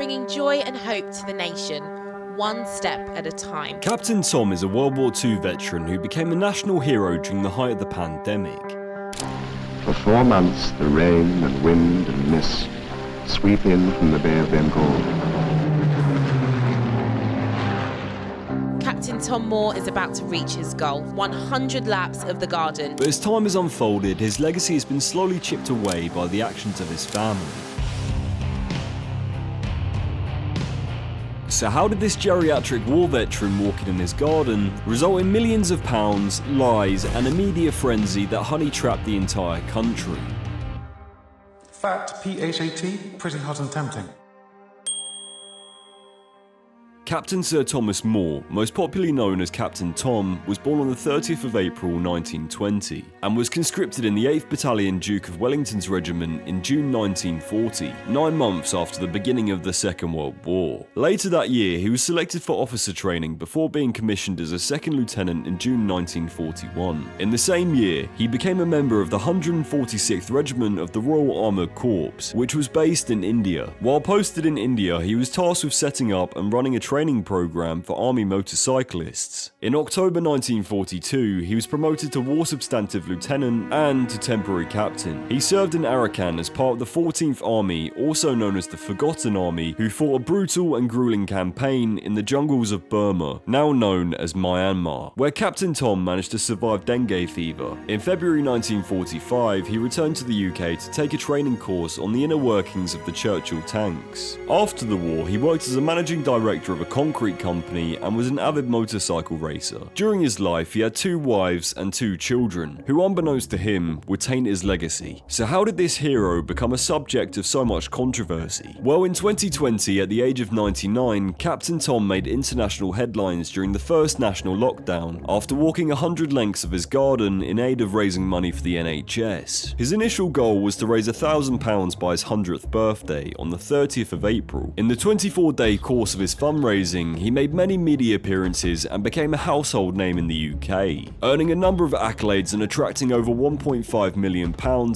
bringing joy and hope to the nation, one step at a time. Captain Tom is a World War II veteran who became a national hero during the height of the pandemic. For 4 months, the rain and wind and mist sweep in from the Bay of Bengal. Captain Tom Moore is about to reach his goal, 100 laps of the garden. But as time has unfolded, his legacy has been slowly chipped away by the actions of his family. So how did this geriatric war veteran walking in his garden result in millions of pounds, lies and a media frenzy that honey-trapped the entire country? Phat, P-H-A-T, pretty hot and tempting. Captain Sir Thomas Moore, most popularly known as Captain Tom, was born on the 30th of April 1920 and was conscripted in the 8th Battalion Duke of Wellington's Regiment in June 1940, 9 months after the beginning of the Second World War. Later that year, he was selected for officer training before being commissioned as a second lieutenant in June 1941. In the same year, he became a member of the 146th Regiment of the Royal Armoured Corps, which was based in India. While posted in India, he was tasked with setting up and running a training program for army motorcyclists. In October 1942, he was promoted to War Substantive Lieutenant and to Temporary Captain. He served in Arakan as part of the 14th Army, also known as the Forgotten Army, who fought a brutal and grueling campaign in the jungles of Burma, now known as Myanmar, where Captain Tom managed to survive dengue fever. In February 1945, he returned to the UK to take a training course on the inner workings of the Churchill tanks. After the war, he worked as a managing director of a concrete company and was an avid motorcycle racer. During his life, he had 2 wives and 2 children, who unbeknownst to him would taint his legacy. So how did this hero become a subject of so much controversy? Well, in 2020, at the age of 99, Captain Tom made international headlines during the first national lockdown after walking 100 lengths of his garden in aid of raising money for the NHS. His initial goal was to raise £1,000 by his 100th birthday on the 30th of April. In the 24-day course of his fundraising, he made many media appearances and became a household name in the UK, earning a number of accolades and attracting over £1.5 million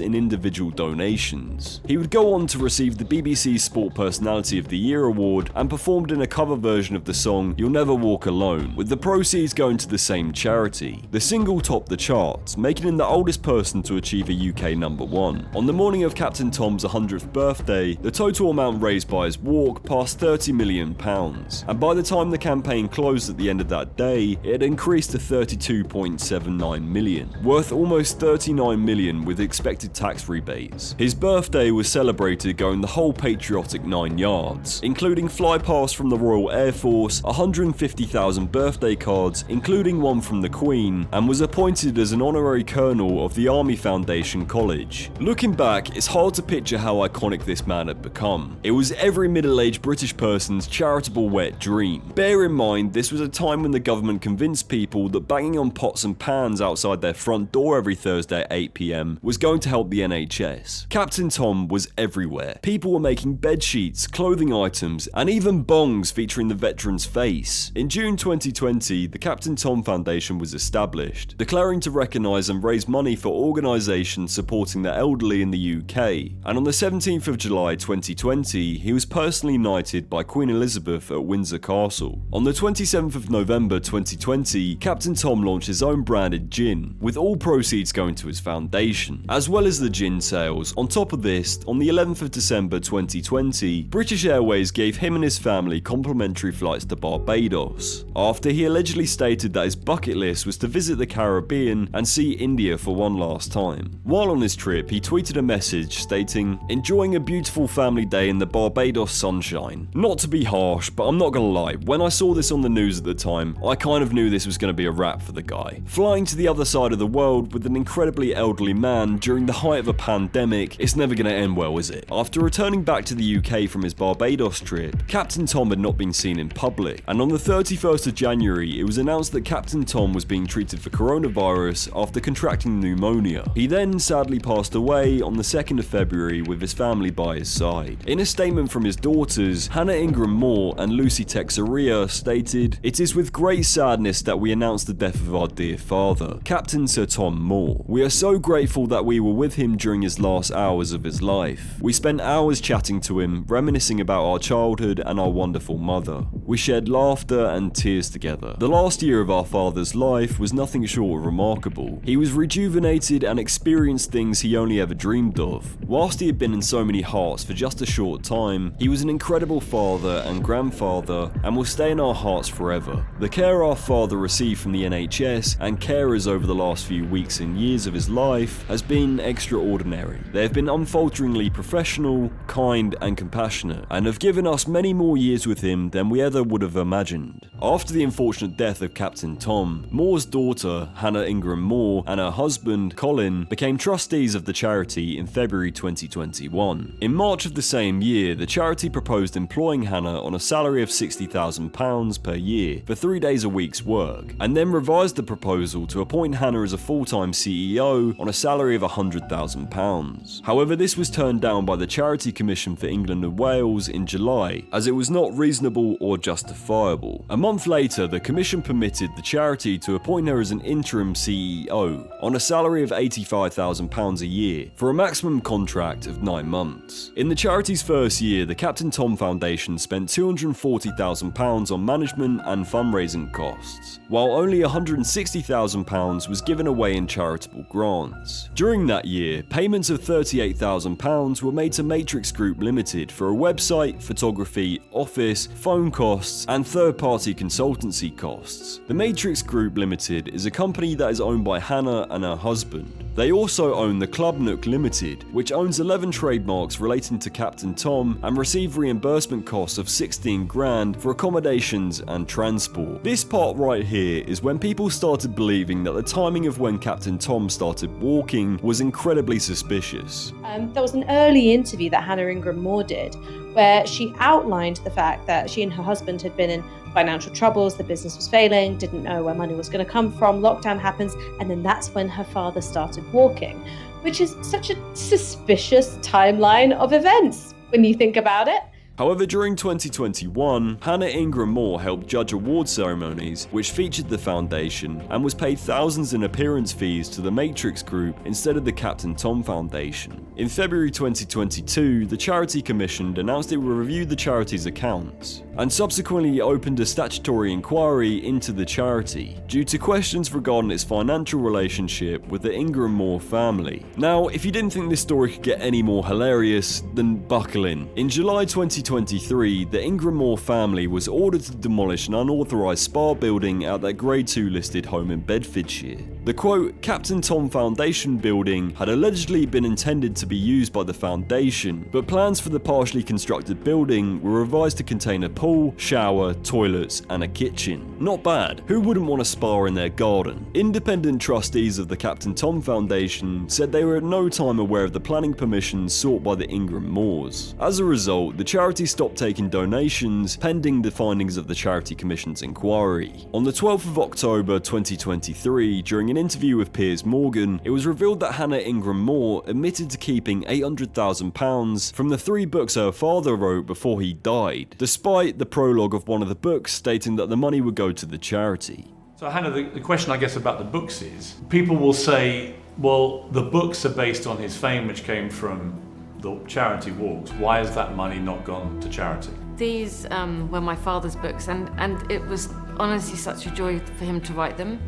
in individual donations. He would go on to receive the BBC Sport Personality of the Year award and performed in a cover version of the song You'll Never Walk Alone, with the proceeds going to the same charity. The single topped the charts, making him the oldest person to achieve a UK #1. On the morning of Captain Tom's 100th birthday, the total amount raised by his walk passed £30 million. And by the time the campaign closed at the end of that day, it had increased to 32.79 million, worth almost 39 million with expected tax rebates. His birthday was celebrated going the whole patriotic 9 yards, including flypasts from the Royal Air Force, 150,000 birthday cards, including one from the Queen, and was appointed as an honorary colonel of the Army Foundation College. Looking back, it's hard to picture how iconic this man had become. It was every middle-aged British person's charitable wet dream. Bear in mind, this was a time when the government convinced people that banging on pots and pans outside their front door every Thursday at 8 PM was going to help the NHS. Captain Tom was everywhere. People were making bed sheets, clothing items, and even bongs featuring the veteran's face. In June 2020, the Captain Tom Foundation was established, declaring to recognise and raise money for organisations supporting the elderly in the UK. And on the 17th of July 2020, he was personally knighted by Queen Elizabeth at Windsor Castle. On the 27th of November 2020, Captain Tom launched his own branded gin, with all proceeds going to his foundation, as well as the gin sales. On top of this, on the 11th of December 2020, British Airways gave him and his family complimentary flights to Barbados, after he allegedly stated that his bucket list was to visit the Caribbean and see India for one last time. While on his trip, he tweeted a message stating, "Enjoying a beautiful family day in the Barbados sunshine. Not to be harsh, but I'm not gonna lie, when I saw this on the news at the time, I kind of knew this was gonna be a wrap for the guy. Flying to the other side of the world with an incredibly elderly man during the height of a pandemic, it's never gonna end well, is it?" After returning back to the UK from his Barbados trip, Captain Tom had not been seen in public, and on the 31st of January, it was announced that Captain Tom was being treated for coronavirus after contracting pneumonia. He then sadly passed away on the 2nd of February with his family by his side. In a statement from his daughters, Hannah Ingram-moore and Lucy Lucy Texeria stated, "It is with great sadness that we announce the death of our dear father, Captain Sir Tom Moore. We are so grateful that we were with him during his last hours of his life. We spent hours chatting to him, reminiscing about our childhood and our wonderful mother. We shared laughter and tears together. The last year of our father's life was nothing short of remarkable. He was rejuvenated and experienced things he only ever dreamed of. Whilst he had been in so many hearts for just a short time, he was an incredible father and grandfather and will stay in our hearts forever. The care our father received from the NHS and carers over the last few weeks and years of his life has been extraordinary. They have been unfalteringly professional, kind and compassionate, and have given us many more years with him than we ever would have imagined." After the unfortunate death of Captain Tom, Moore's daughter, Hannah Ingram-Moore, and her husband, Colin, became trustees of the charity in February 2021. In March of the same year, the charity proposed employing Hannah on a salary of £60,000 per year for 3 days a week's work, and then revised the proposal to appoint Hannah as a full-time CEO on a salary of £100,000. However, this was turned down by the Charity Commission for England and Wales in July, as it was not reasonable or justifiable. A month later, the Commission permitted the charity to appoint her as an interim CEO on a salary of £85,000 a year for a maximum contract of 9 months. In the charity's first year, the Captain Tom Foundation spent £240,000 on management and fundraising costs, while only £160,000 was given away in charitable grants. During that year, payments of £38,000 were made to Matrix Group Limited for a website, photography, office, phone costs, and third-party consultancy costs. The Matrix Group Limited is a company that is owned by Hannah and her husband. They also own the Club Nook Limited, which owns 11 trademarks relating to Captain Tom and received reimbursement costs of 16 grand for accommodations and transport. This part right here is when people started believing that the timing of when Captain Tom started walking was incredibly suspicious. There was an early interview that Hannah Ingram-Moore did where she outlined the fact that she and her husband had been in financial troubles, the business was failing, didn't know where money was going to come from, lockdown happens, and then that's when her father started walking, which is such a suspicious timeline of events when you think about it. However, during 2021, Hannah Ingram-Moore helped judge award ceremonies which featured the foundation and was paid thousands in appearance fees to the Matrix Group instead of the Captain Tom Foundation. In February 2022, the Charity Commission announced it would review the charity's accounts and subsequently opened a statutory inquiry into the charity due to questions regarding its financial relationship with the Ingram-Moore family. Now, if you didn't think this story could get any more hilarious, then buckle in. In July 2023, the Ingram-Moore family was ordered to demolish an unauthorised spa building at their Grade 2 listed home in Bedfordshire. The quote, Captain Tom Foundation building had allegedly been intended to be used by the foundation, but plans for the partially constructed building were revised to contain a pool, shower, toilets, and a kitchen. Not bad. Who wouldn't want a spa in their garden? Independent trustees of the Captain Tom Foundation said they were at no time aware of the planning permissions sought by the Ingram-Moores. As a result, the charity stopped taking donations pending the findings of the Charity Commission's inquiry. On the 12th of October 2023, during an interview with Piers Morgan, it was revealed that Hannah Ingram-Moore admitted to keeping £800,000 from the 3 books her father wrote before he died, despite the prologue of one of the books stating that the money would go to the charity. So Hannah, the question I guess about the books is, people will say, well, the books are based on his fame which came from the charity walks. Why has that money not gone to charity? These were my father's books, and it was honestly such a joy for him to write them,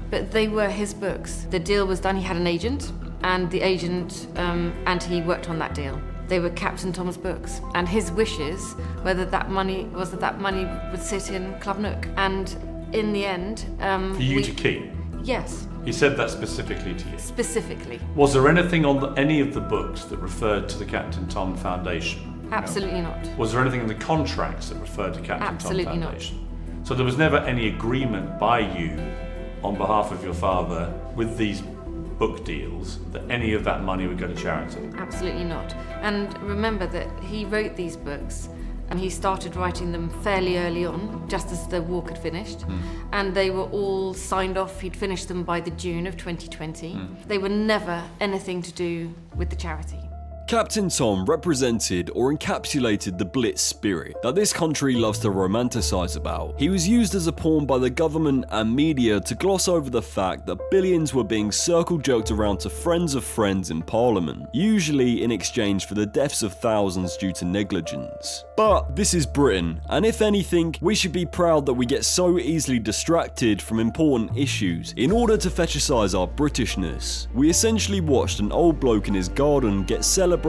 but they were his books. The deal was done, he had an agent, and the agent and he worked on that deal. They were Captain Tom's books, and his wishes were that that money would sit in Club Nook, and in the end... for you to keep? Yes. He said that specifically to you? Specifically. Was there anything on any of the books that referred to the Captain Tom Foundation? Absolutely not. Was there anything in the contracts that referred to Captain Absolutely Tom Foundation? Not. So there was never any agreement by you on behalf of your father with these book deals that any of that money would go to charity? Absolutely not. And remember that he wrote these books and he started writing them fairly early on, just as the walk had finished, and they were all signed off. He'd finished them by the June of 2020. They were never anything to do with the charity. Captain Tom represented or encapsulated the Blitz spirit that this country loves to romanticize about. He was used as a pawn by the government and media to gloss over the fact that billions were being circle-jerked around to friends of friends in Parliament, usually in exchange for the deaths of thousands due to negligence. But this is Britain, and if anything, we should be proud that we get so easily distracted from important issues in order to fetishize our Britishness. We essentially watched an old bloke in his garden get celebrated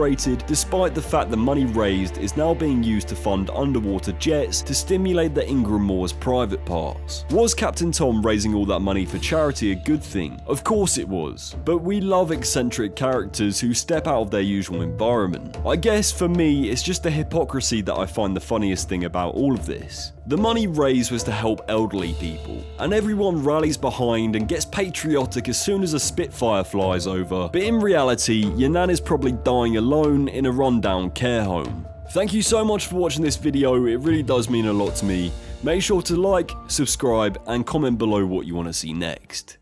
despite the fact the money raised is now being used to fund underwater jets to stimulate the Ingram-Moore's private parts. Was Captain Tom raising all that money for charity a good thing? Of course it was, but we love eccentric characters who step out of their usual environment. I guess for me, it's just the hypocrisy that I find the funniest thing about all of this. The money raised was to help elderly people, and everyone rallies behind and gets patriotic as soon as a Spitfire flies over, but in reality, your nan is probably dying alone in a rundown care home. Thank you so much for watching this video, it really does mean a lot to me. Make sure to like, subscribe, and comment below what you want to see next.